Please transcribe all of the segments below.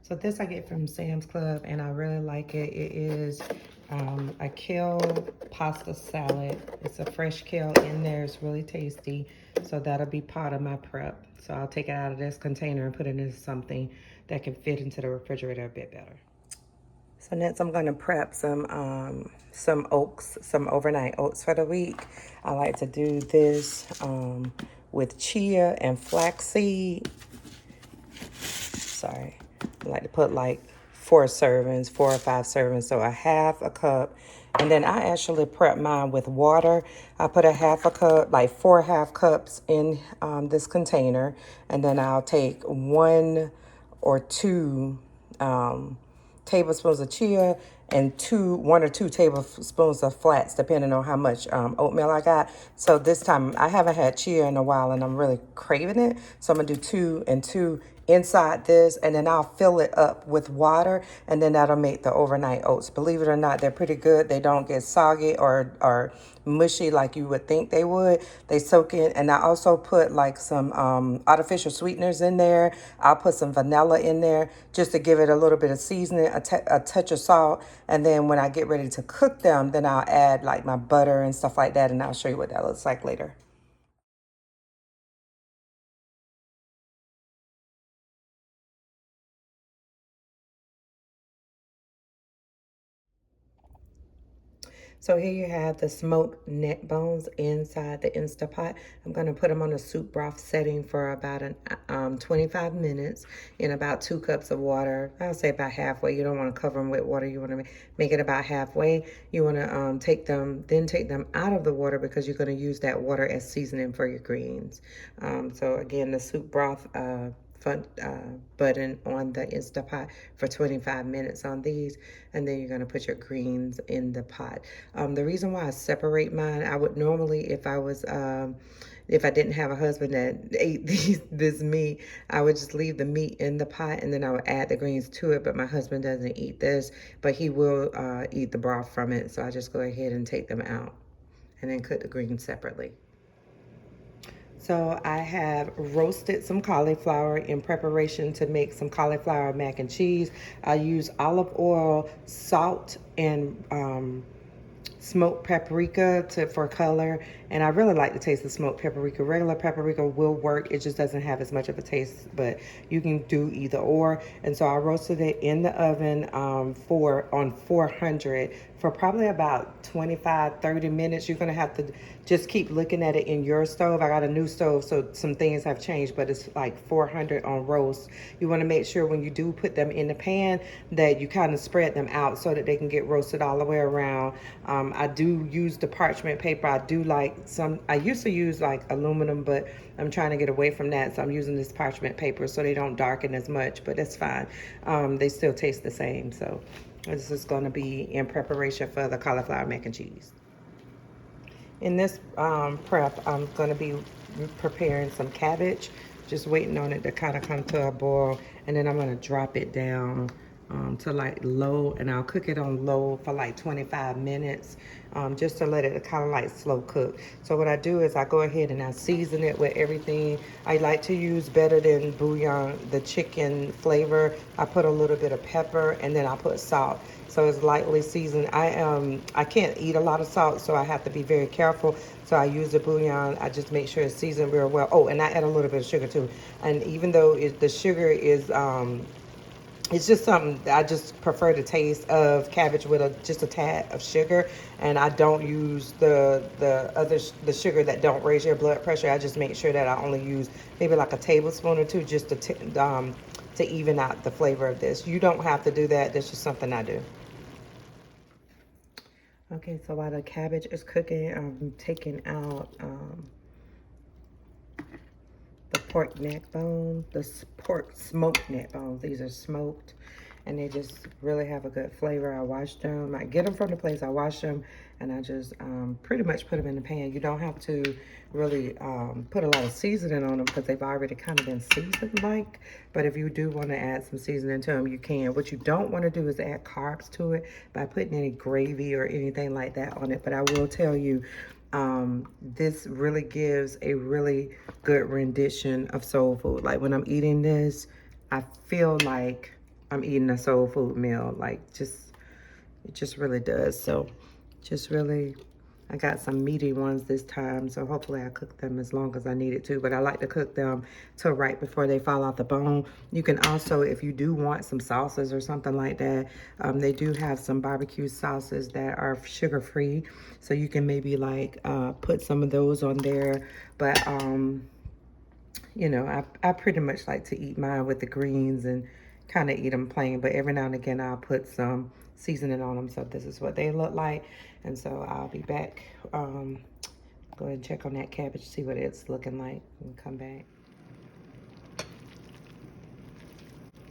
So this I get from Sam's Club, and I really like it. It is a kale pasta salad. It's a fresh kale in there. It's really tasty. So that'll be part of my prep. So I'll take it out of this container and put it into something that can fit into the refrigerator a bit better. So next I'm gonna prep some oats, some overnight oats for the week. I like to do this with chia and flaxseed. Sorry. I like to put like 4 servings, 4 or 5 servings, so a half a cup. And then I actually prep mine with water. I put a half a cup, like 4 half cups in this container. And then I'll take 1 or 2 tablespoons of chia and 1 or 2 tablespoons of flats, depending on how much oatmeal I got. So this time I haven't had chia in a while and I'm really craving it. So I'm gonna do 2 and 2 inside this, and then I'll fill it up with water, and then that'll make the overnight oats. Believe it or not, they're pretty good. They don't get soggy or mushy like you would think they would. They soak in, and I also put like some artificial sweeteners in there. I'll put some vanilla in there just to give it a little bit of seasoning, a touch of salt, and then when I get ready to cook them, then I'll add like my butter and stuff like that, and I'll show you what that looks like later. So here you have the smoked neck bones inside the Instapot. I'm going to put them on a soup broth setting for about 25 minutes in about 2 cups of water. I'll say about halfway. You don't want to cover them with water. You want to make it about halfway. You want to take them out of the water because you're going to use that water as seasoning for your greens. So again, the soup broth button on the Instapot for 25 minutes on these, and then you're going to put your greens in the pot. The reason why I separate mine, I would normally, if I didn't have a husband that ate this meat, I would just leave the meat in the pot and then I would add the greens to it. But my husband doesn't eat this, but he will eat the broth from it. So I just go ahead and take them out and then cook the greens separately. So I have roasted some cauliflower in preparation to make some cauliflower mac and cheese. I use olive oil, salt, and smoked paprika for color, and I really like the taste of smoked paprika. Regular paprika will work, it just doesn't have as much of a taste, but you can do either or. And so I roasted it in the oven on 400 for probably about 25-30 minutes. You're gonna have to just keep looking at it in your stove. I got a new stove, so some things have changed, but it's like 400 on roast. You want to make sure when you do put them in the pan that you kind of spread them out so that they can get roasted all the way around. I do use the parchment paper. I used to use like aluminum, but I'm trying to get away from that, so I'm using this parchment paper so they don't darken as much, but it's fine. They still taste the same, so this is going to be in preparation for the cauliflower mac and cheese. In this prep, I'm going to be preparing some cabbage, just waiting on it to kind of come to a boil, and then I'm going to drop it down to like low, and I'll cook it on low for like 25 minutes, just to let it kind of like slow cook. So what I do is I go ahead and I season it with everything. I like to use better than bouillon, the chicken flavor. I put a little bit of pepper, and then I put salt. So it's lightly seasoned. I can't eat a lot of salt, so I have to be very careful. So I use the bouillon. I just make sure it's seasoned real well. Oh, and I add a little bit of sugar too. And even though the sugar is it's just something I just prefer the taste of cabbage with just a tad of sugar, and I don't use the sugar that don't raise your blood pressure. I just make sure that I only use maybe like a tablespoon or two just to even out the flavor of this. You don't have to do that. That's just something I do. Okay, so while the cabbage is cooking, I'm taking out the pork neck bone, pork smoked neck bones. These are smoked, and they just really have a good flavor. I washed them. I get them from the place. I wash them, and I just pretty much put them in the pan. You don't have to really put a lot of seasoning on them because they've already kind of been seasoned like. But if you do want to add some seasoning to them, you can. What you don't want to do is add carbs to it by putting any gravy or anything like that on it. But I will tell you, this really gives a really good rendition of soul food. Like when I'm eating this, I feel like I'm eating a soul food meal. Like, it just really does. So just really, I got some meaty ones this time, so hopefully I cook them as long as I need it to, but I like to cook them till right before they fall off the bone. You can also, if you do want some sauces or something like that, they do have some barbecue sauces that are sugar-free, so you can maybe like put some of those on there, but you know, I pretty much like to eat mine with the greens and kind of eat them plain, but every now and again I'll put some seasoning on them. So this is what they look like. And so I'll be back. Go ahead and check on that cabbage, see what it's looking like, and come back.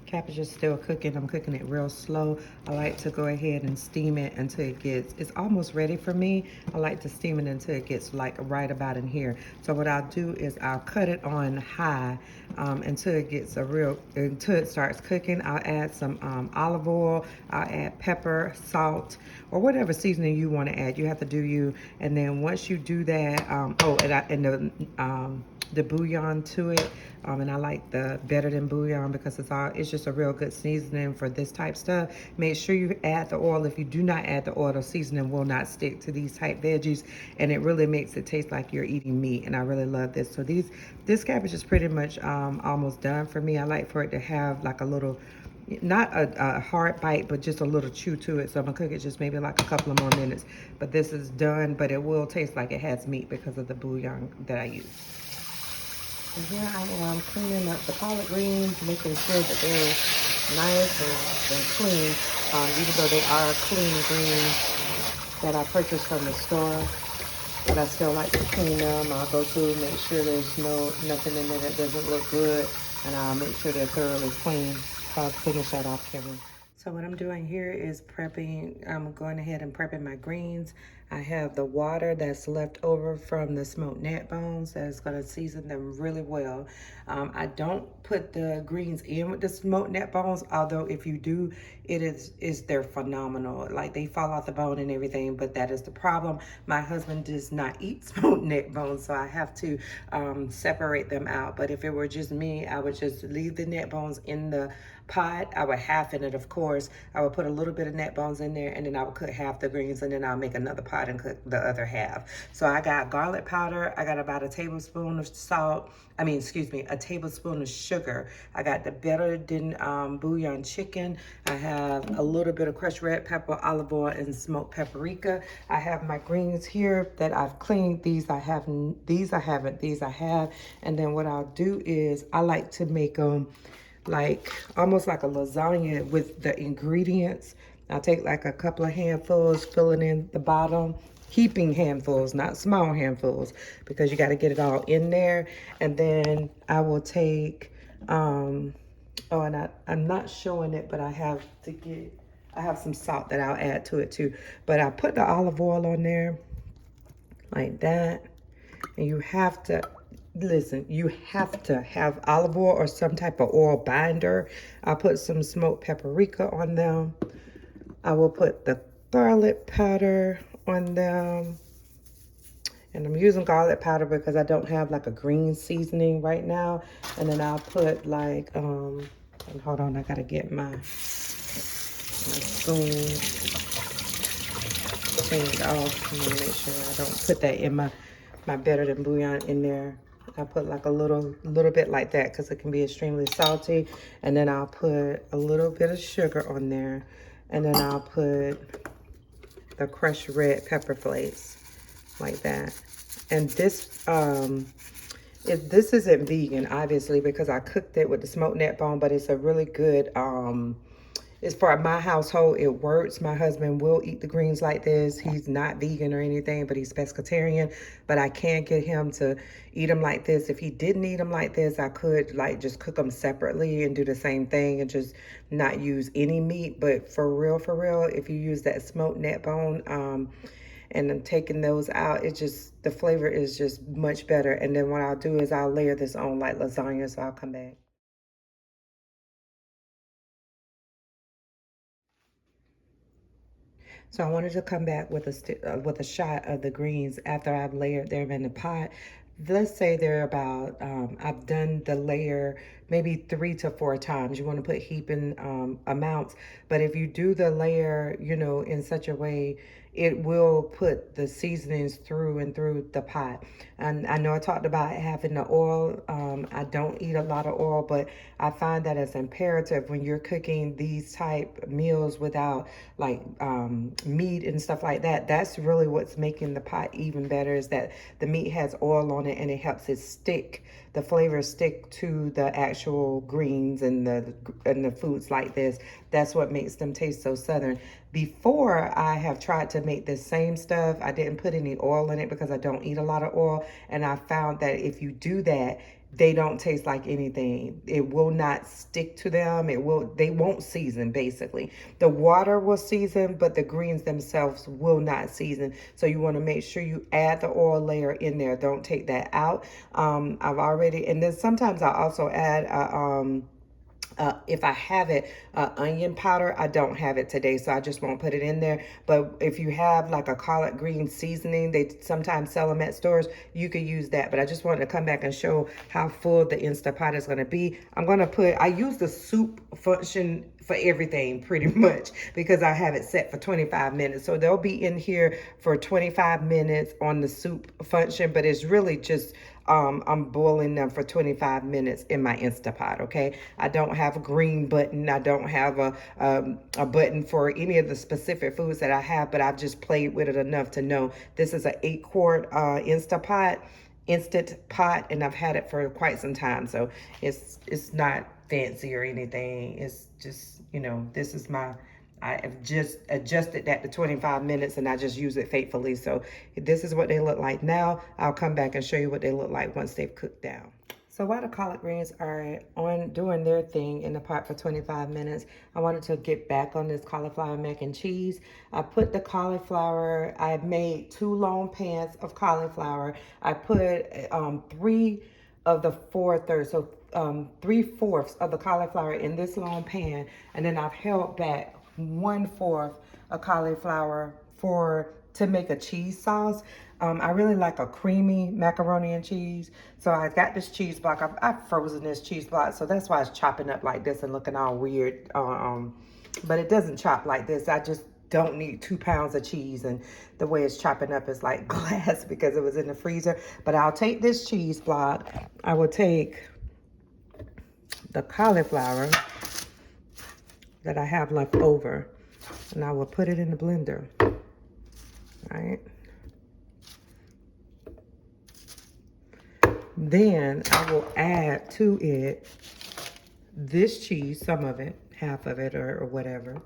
Cabbage is still cooking. I'm cooking it real slow. I like to go ahead and steam it until it's almost ready for me. I like to steam it until it gets like right about in here. So what I'll do is I'll cut it on high until it gets until it starts cooking. I'll add some olive oil. I'll add pepper, salt, or whatever seasoning you want to add. You have to do you. And then once you do that, the bouillon to it, and I like the better than bouillon because it's just a real good seasoning for this type stuff. Make sure you add the oil. If you do not add the oil, the seasoning will not stick to these type veggies, and it really makes it taste like you're eating meat, and I really love this. So this cabbage is pretty much almost done for me. I like for it to have like a little, not a hard bite, but just a little chew to it. So I'm gonna cook it just maybe like a couple of more minutes. But this is done, but it will taste like it has meat because of the bouillon that I use. And here I am cleaning up the collard greens, making sure that they're nice and clean, even though they are clean greens that I purchased from the store. But I still like to clean them. I'll go through, make sure there's nothing in there that doesn't look good, and I'll make sure they're thoroughly clean. So I'll finish that off camera. So what I'm doing here is prepping, I'm going ahead and prepping my greens. I have the water that's left over from the smoked neck bones that is gonna season them really well. I don't put the greens in with the smoked neck bones, although if you do, they're phenomenal. Like they fall off the bone and everything, but that is the problem. My husband does not eat smoked neck bones, so I have to separate them out. But if it were just me, I would just leave the neck bones in the pot. I would half in it, of course. I would put a little bit of neck bones in there, and then I would cook half the greens, and then I'll make another pot and cook the other half. So I got garlic powder. I got about a tablespoon of salt. A tablespoon of sugar. I got the better than bouillon chicken. I have a little bit of crushed red pepper, olive oil, and smoked paprika. I have my greens here that I've cleaned. These I have. These I haven't. These I have. And then what I'll do is I like to make them like almost like a lasagna with the ingredients. I'll take like a couple of handfuls, filling in the bottom, heaping handfuls, not small handfuls, because you got to get it all in there. And then I will take, I'm not showing it, but I have some salt that I'll add to it too. But I put the olive oil on there like that. And you have to, listen, you have to have olive oil or some type of oil binder. I'll put some smoked paprika on them. I will put the garlic powder on them. And I'm using garlic powder because I don't have like a green seasoning right now. And then I'll put like, and hold on, I gotta get my spoon cleaned off. I'm gonna make sure I don't put that in my better than bouillon in there. I put like a little bit like that because it can be extremely salty. And then I'll put a little bit of sugar on there. And then I'll put the crushed red pepper flakes like that. And this this isn't vegan, obviously, because I cooked it with the smoked neck bone, but it's a really good as far as my household, it works. My husband will eat the greens like this. He's not vegan or anything, but he's pescatarian. But I can't get him to eat them like this. If he didn't eat them like this, I could like just cook them separately and do the same thing and just not use any meat. But for real, if you use that smoked neck bone and then taking those out, the flavor is just much better. And then what I'll do is I'll layer this on like lasagna, so I'll come back. So I wanted to come back with a shot of the greens after I've layered them in the pot. Let's say they're about, I've done the layer maybe 3 to 4 times. You want to put heaping amounts. But if you do the layer, you know, in such a way, it will put the seasonings through and through the pot. And I know I talked about having the oil. I don't eat a lot of oil, but I find that it's imperative when you're cooking these type meals without like meat and stuff like that. That's really what's making the pot even better, is that the meat has oil on it and it helps it stick, the flavors stick to the actual greens and the foods like this. That's what makes them taste so southern. Before, I have tried to make this same stuff. I didn't put any oil in it because I don't eat a lot of oil, and I found that if you do that, they don't taste like anything. It will not stick to them. They won't season, basically. The water will season, but the greens themselves will not season. So you want to make sure you add the oil layer in there. Don't take that out. I've already, and then sometimes I also add if I have it, onion powder. I don't have it today, so I just won't put it in there. But if you have like a collard green seasoning, they sometimes sell them at stores, you could use that. But I just wanted to come back and show how full the Instant Pot is going to be. I use the soup function for everything pretty much because I have it set for 25 minutes. So they'll be in here for 25 minutes on the soup function, but it's really just I'm boiling them for 25 minutes in my Instapot, okay? I don't have a green button. I don't have a button for any of the specific foods that I have, but I've just played with it enough to know this is an 8-quart instant pot, and I've had it for quite some time. So it's not fancy or anything. It's just, you know, this is I have just adjusted that to 25 minutes and I just use it faithfully. So this is what they look like now. I'll come back and show you what they look like once they've cooked down. So while the collard greens are doing their thing in the pot for 25 minutes, I wanted to get back on this cauliflower mac and cheese. I put the cauliflower, I made 2 long pans of cauliflower. I put 3 of the 4/3, so 3/4 of the cauliflower in this long pan, and then I've held back 1/4 of cauliflower to make a cheese sauce. I really like a creamy macaroni and cheese. So I got this cheese block. I've frozen this cheese block, so that's why it's chopping up like this and looking all weird. But it doesn't chop like this. I just don't need 2 pounds of cheese, and the way it's chopping up is like glass because it was in the freezer. But I'll take this cheese block. I will take the cauliflower that I have left over, and I will put it in the blender. All right. Then I will add to it this cheese, some of it, half of it or whatever.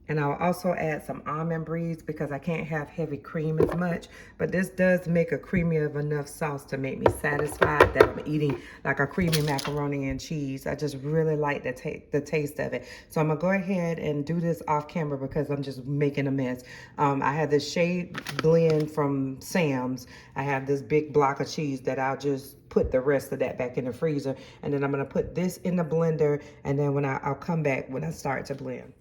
And I'll also add some almond breeze because I can't have heavy cream as much. But this does make a creamy of enough sauce to make me satisfied that I'm eating like a creamy macaroni and cheese. I just really like the taste of it. So I'm going to go ahead and do this off camera because I'm just making a mess. I have this shade blend from Sam's. I have this big block of cheese that I'll just put the rest of that back in the freezer. And then I'm going to put this in the blender. And then I'll come back when I start to blend.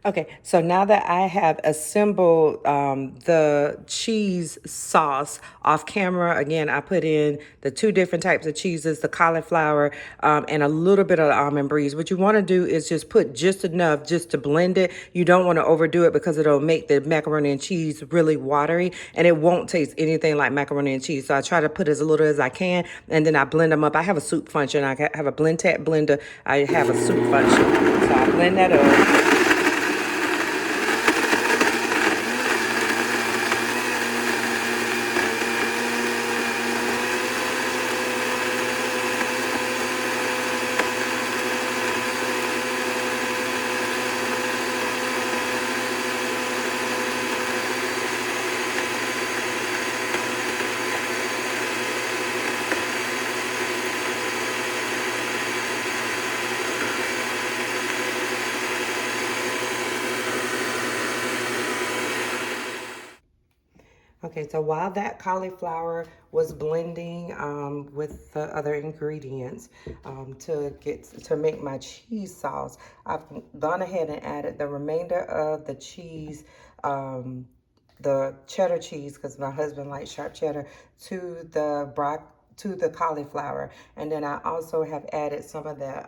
Okay, so now that I have assembled the cheese sauce off camera, again, I put in the 2 different types of cheeses, the cauliflower and a little bit of the almond breeze. What you want to do is just put just enough just to blend it. You don't want to overdo it because it'll make the macaroni and cheese really watery, and it won't taste anything like macaroni and cheese. So I try to put as little as I can, and then I blend them up. I have a soup function. I have a blend-tap blender. I have a soup function. So I blend that up. Okay, so while that cauliflower was blending with the other ingredients to make my cheese sauce, I've gone ahead and added the remainder of the cheese, the cheddar cheese, because my husband likes sharp cheddar, to the to the cauliflower. And then I also have added some of the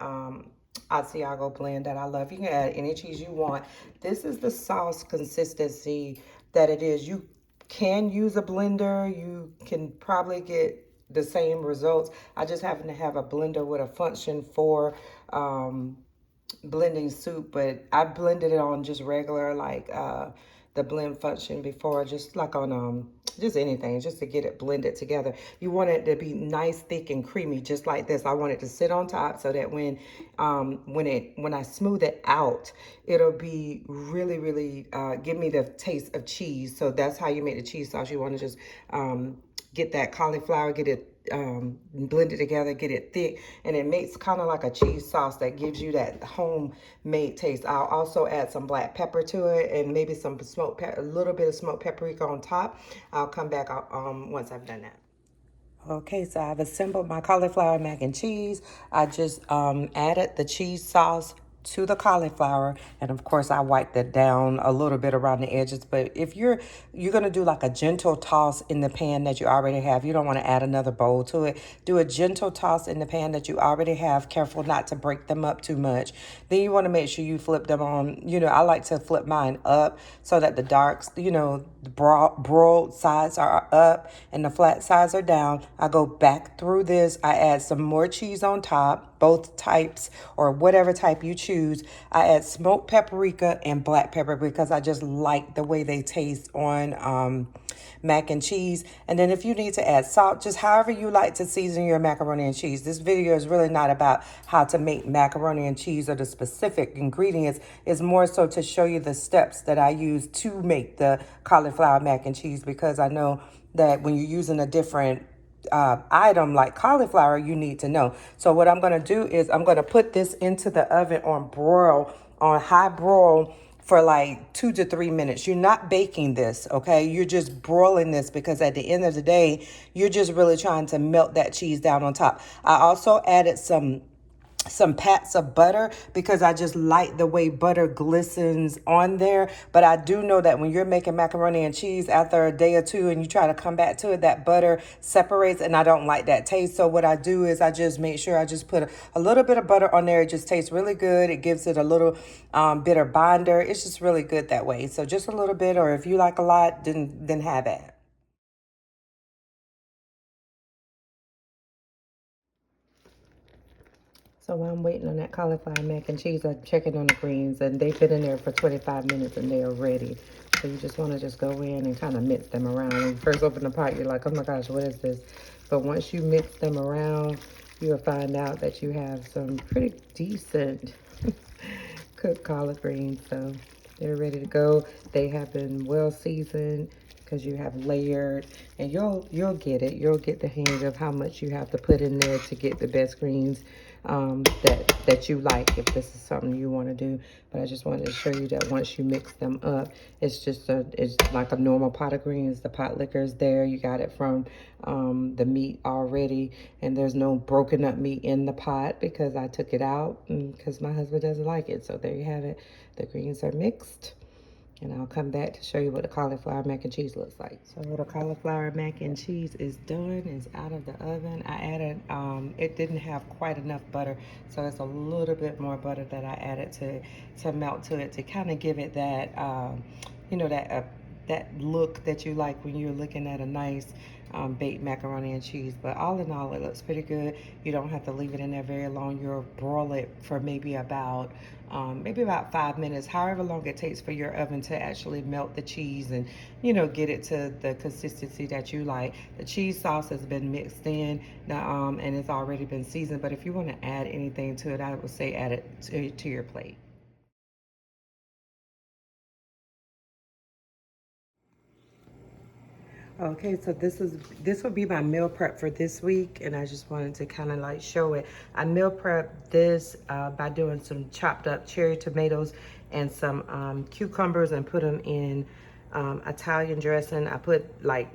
Asiago blend that I love. You can add any cheese you want. This is the sauce consistency that it is. You can use a blender. You can probably get the same results. I just happen to have a blender with a function for blending soup, but I blended it on just regular, like the blend function before, just like on just anything, just to get it blended together. You want it to be nice, thick, and creamy, just like this. I want it to sit on top so that when I smooth it out, it'll be really, really give me the taste of cheese. So that's how you make the cheese sauce. You want to just get that cauliflower, get it blend it together, get it thick, and it makes kind of like a cheese sauce that gives you that homemade taste. I'll also add some black pepper to it and maybe some smoked pepper, a little bit of smoked paprika on top. I'll come back once I've done that. Okay, so I've assembled my cauliflower mac and cheese. I just added the cheese sauce to the cauliflower, and of course I wiped it down a little bit around the edges. But if you're gonna do like a gentle toss in the pan that you already have, you don't want to add another bowl to it. Do a gentle toss in the pan that you already have, careful not to break them up too much. Then you want to make sure you flip them on. I like to flip mine up so that the darks, the broiled sides are up and the flat sides are down. I go back through this. I add some more cheese on top, both types or whatever type you choose. I add smoked paprika and black pepper because I just like the way they taste on mac and cheese. And then if you need to add salt, just however you like to season your macaroni and cheese. This video is really not about how to make macaroni and cheese or the specific ingredients. It's more so to show you the steps that I use to make the cauliflower mac and cheese, because I know that when you're using a different item like cauliflower, you need to know. So what I'm going to do is I'm going to put this into the oven on high broil for like 2 to 3 minutes. You're not baking this, okay? You're just broiling this because at the end of the day, you're just really trying to melt that cheese down on top. I also added some pats of butter because I just like the way butter glistens on there. But I do know that when you're making macaroni and cheese, after a day or two and you try to come back to it, that butter separates, and I don't like that taste. So what I do is I just make sure I just put a little bit of butter on there. It just tastes really good. It gives it a little bitter binder. It's just really good that way. So just a little bit, or if you like a lot, then have it. So while I'm waiting on that cauliflower mac and cheese, I'm checking on the greens, and they've been in there for 25 minutes and they are ready. So you just want to just go in and kind of mix them around. When you first open the pot, you're like, oh my gosh, what is this? But once you mix them around, you'll find out that you have some pretty decent cooked collard greens. So they're ready to go. They have been well seasoned because you have layered, and you'll get it. You'll get the hang of how much you have to put in there to get the best greens that you like, if this is something you want to do. But I just wanted to show you that once you mix them up, it's like a normal pot of greens. The pot liquor is there. You got it from the meat already, and there's no broken up meat in the pot because I took it out because my husband doesn't like it. So there you have it. The greens are mixed. And I'll come back to show you what the cauliflower mac and cheese looks like. So the cauliflower mac and cheese is done. It's out of the oven. I added, it didn't have quite enough butter, so it's a little bit more butter that I added to melt to it to kind of give it that, that look that you like when you're looking at a nice baked macaroni and cheese. But all in all, it looks pretty good. You don't have to leave it in there very long. You'll broil it for maybe about 5 minutes, however long it takes for your oven to actually melt the cheese and get it to the consistency that you like. The cheese sauce has been mixed in and it's already been seasoned, but if you want to add anything to it, I would say add it to your plate. Okay, so this will be my meal prep for this week, and I just wanted to kind of like show it. I meal prep this by doing some chopped up cherry tomatoes and some cucumbers and put them in Italian dressing. I put like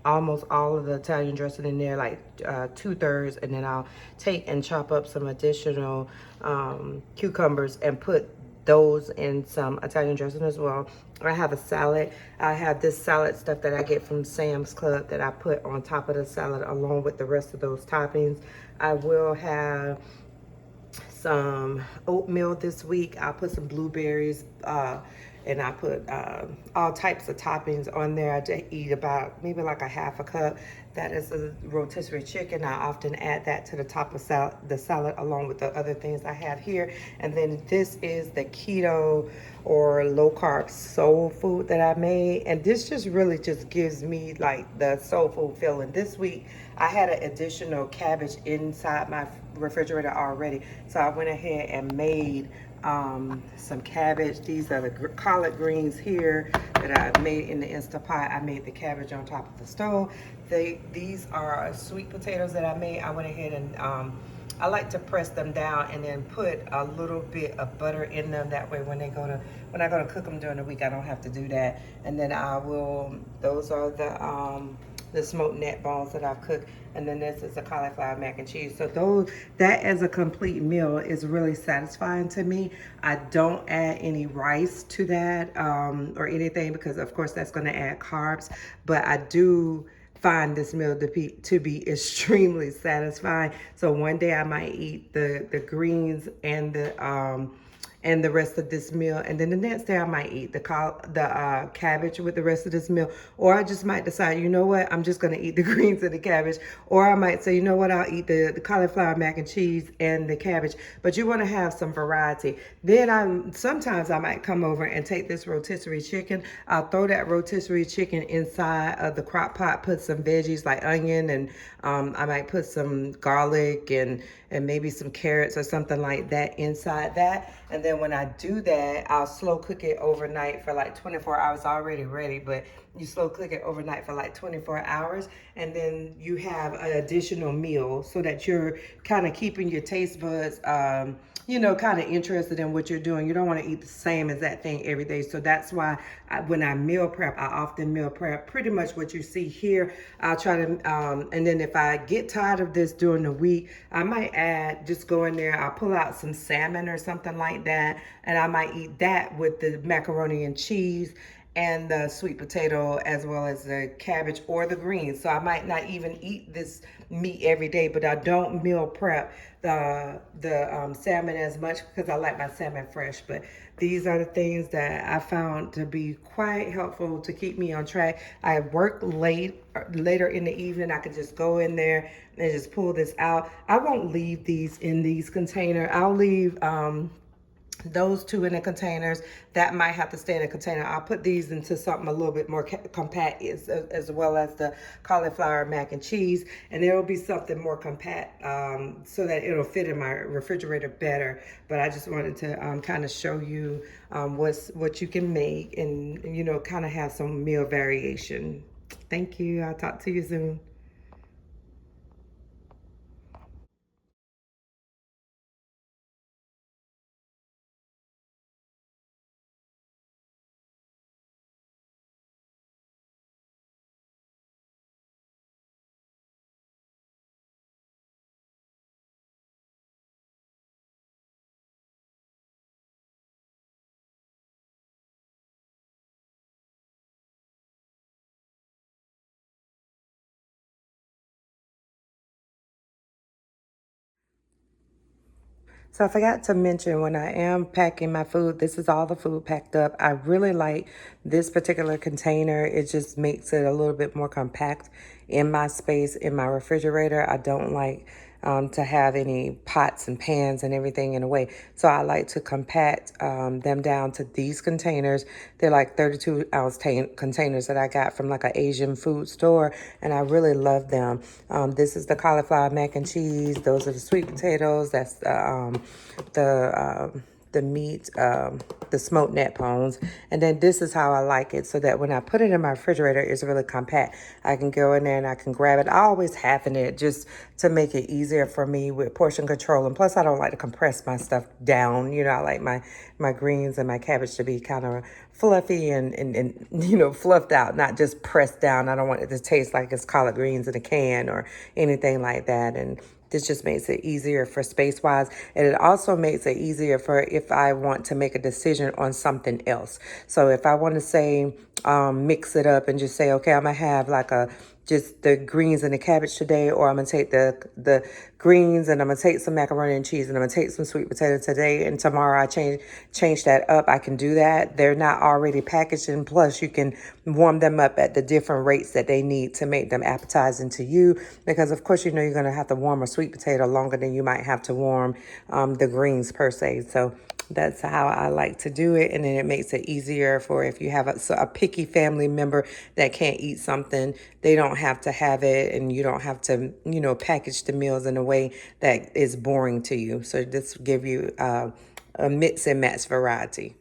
almost all of the Italian dressing in there, like 2/3, and then I'll take and chop up some additional cucumbers and put those and some Italian dressing as well. I have a salad. I have this salad stuff that I get from Sam's Club that I put on top of the salad along with the rest of those toppings. I will have some oatmeal this week. I'll put some blueberries and I put all types of toppings on there. I eat about maybe like a half a cup. That is a rotisserie chicken. I often add that to the top of the salad along with the other things I have here. And then this is the keto or low carb soul food that I made. And this just really just gives me like the soul food feeling. This week I had an additional cabbage inside my refrigerator already. So I went ahead and made some cabbage. These are the collard greens here that I made in the Instapot. I made the cabbage on top of the stove. These are sweet potatoes that I made. I went ahead and I like to press them down and then put a little bit of butter in them. That way when I go to cook them during the week, I don't have to do that. And then those are the smoked neck bones that I've cooked. And then this is a cauliflower mac and cheese. So that as a complete meal is really satisfying to me. I don't add any rice to that or anything because of course that's gonna add carbs. But I do find this meal to be extremely satisfying. So one day I might eat the greens and the rest of this meal, and then the next day I might eat the cabbage with the rest of this meal, or I just might decide, you know what, I'm just gonna eat the greens and the cabbage, or I might say, you know what, I'll eat the cauliflower mac and cheese and the cabbage. But you want to have some variety. Then sometimes I might come over and take this rotisserie chicken. I'll throw that rotisserie chicken inside of the crock pot, put some veggies like onion, and I might put some garlic and maybe some carrots or something like that inside that. And then when I do that, I'll slow cook it overnight for like 24 hours. Already ready, but you slow cook it overnight for like 24 hours. And then you have an additional meal so that you're kind of keeping your taste buds, kind of interested in what you're doing. You don't want to eat the same as that thing every day. So that's why when I meal prep, I often meal prep pretty much what you see here. I'll try to, and then if I get tired of this during the week, I might just go in there, I'll pull out some salmon or something like that, and I might eat that with the macaroni and cheese and the sweet potato as well as the cabbage or the greens. So I might not even eat this meat every day, but I don't meal prep the salmon as much because I like my salmon fresh. But these are the things that I found to be quite helpful to keep me on track. I work later in the evening. I could just go in there and just pull this out. I won't leave these in these containers. I'll leave those two in the containers. That might have to stay in a container. I'll put these into something a little bit more compact as well as the cauliflower mac and cheese, and there will be something more compact so that it'll fit in my refrigerator better. But I just wanted to kind of show you what you can make and kind of have some meal variation. Thank you. I'll talk to you soon. So I forgot to mention when I am packing my food, this is all the food packed up. I really like this particular container. It just makes it a little bit more compact in my space in my refrigerator. I don't like to have any pots and pans and everything in a way. So I like to compact them down to these containers. They're like 32 ounce containers that I got from like an Asian food store, and I really love them. This is the cauliflower mac and cheese. Those are the sweet potatoes. That's the meat, the smoked neck bones. And then this is how I like it, so that when I put it in my refrigerator, it's really compact. I can go in there and I can grab it. I always halven it just to make it easier for me with portion control. And plus, I don't like to compress my stuff down. I like my greens and my cabbage to be kind of fluffy and fluffed out, not just pressed down. I don't want it to taste like it's collard greens in a can or anything like that. And This just makes it easier for space wise. And it also makes it easier for if I want to make a decision on something else. So if I want to say, mix it up and just say, okay, I'm going to have like just the greens and the cabbage today, or I'm going to take the greens and I'm going to take some macaroni and cheese and I'm going to take some sweet potato today, and tomorrow I change that up. I can do that. They're not already packaged, and plus you can warm them up at the different rates that they need to make them appetizing to you, because of course you're going to have to warm a sweet potato longer than you might have to warm the greens per se. So that's how I like to do it. And then it makes it easier for if you have a picky family member that can't eat something, they don't have to have it, and you don't have to, package the meals in a way that is boring to you. So this give you a mix and match variety.